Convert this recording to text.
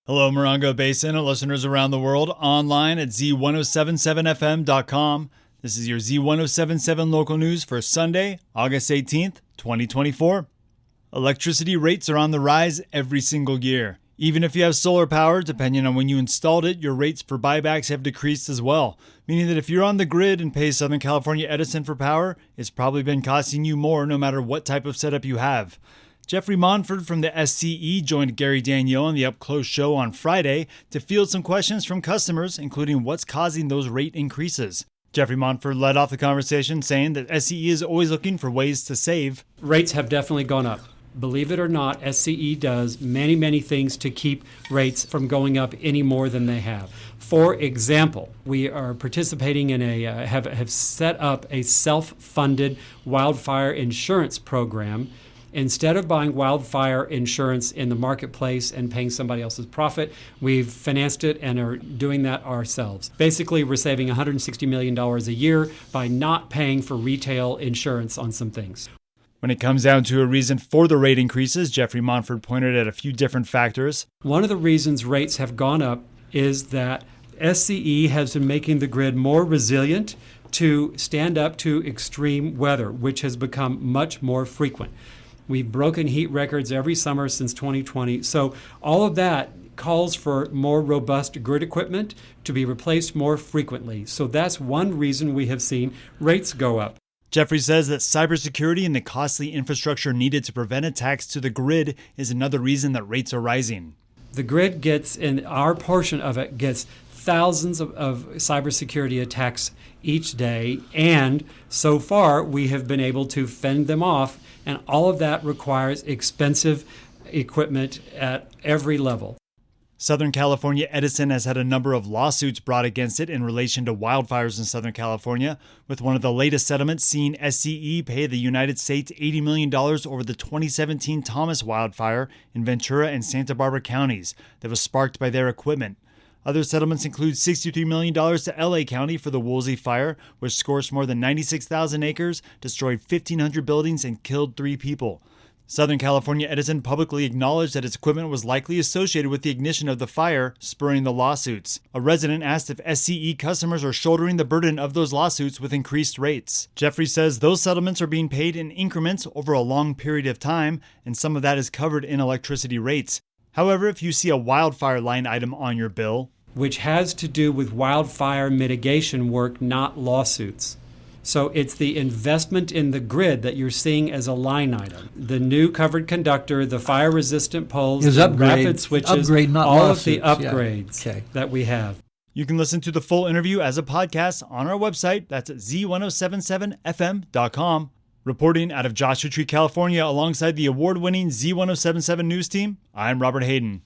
Hello, Morongo Basin and listeners around the world online at Z107.7 FM.com. This is your Z107.7 Local News for Sunday, August 18th, 2024. Electricity rates are on the rise every single year. Even if you have solar power, depending on when you installed it, your rates for buybacks have decreased as well, meaning that if you're on the grid and pay Southern California Edison for power, it's probably been costing you more no matter what type of setup you have. Jeffrey Monford from the SCE joined Gary Daniel on the Up Close show on Friday to field some questions from customers, including what's causing those rate increases. Jeffrey Monford led off the conversation saying that SCE is always looking for ways to save. Rates have definitely gone up. Believe it or not, SCE does many things to keep rates from going up any more than they have. For example, we are participating in have set up a self-funded wildfire insurance program. Instead of buying wildfire insurance in the marketplace and paying somebody else's profit, we've financed it and are doing that ourselves. Basically, we're saving $160 million a year by not paying for retail insurance on some things. When it comes down to a reason for the rate increases, Jeffrey Monford pointed at a few different factors. One of the reasons rates have gone up is that SCE has been making the grid more resilient to stand up to extreme weather, which has become much more frequent. We've broken heat records every summer since 2020. So all of that calls for more robust grid equipment to be replaced more frequently. So that's one reason we have seen rates go up. Jeffrey says that cybersecurity and the costly infrastructure needed to prevent attacks to the grid is another reason that rates are rising. The grid gets, and our portion of it gets, thousands of cybersecurity attacks each day. And so far, we have been able to fend them off. And all of that requires expensive equipment at every level. Southern California Edison has had a number of lawsuits brought against it in relation to wildfires in Southern California, with one of the latest settlements seeing SCE pay the United States $80 million over the 2017 Thomas wildfire in Ventura and Santa Barbara counties that was sparked by their equipment. Other settlements include $63 million to LA County for the Woolsey fire, which scorched more than 96,000 acres, destroyed 1,500 buildings, and killed 3 people. Southern California Edison publicly acknowledged that its equipment was likely associated with the ignition of the fire, spurring the lawsuits. A resident asked if SCE customers are shouldering the burden of those lawsuits with increased rates. Jeffrey says those settlements are being paid in increments over a long period of time, and some of that is covered in electricity rates. However, if you see a wildfire line item on your bill, which has to do with wildfire mitigation work, not lawsuits. So it's the investment in the grid that you're seeing as a line item. The new covered conductor, the fire-resistant poles, the rapid switches, all of the upgrades that we have. You can listen to the full interview as a podcast on our website. That's at Z107.7FM.com. Reporting out of Joshua Tree, California, alongside the award-winning Z107.7 News team, I'm Robert Hayden.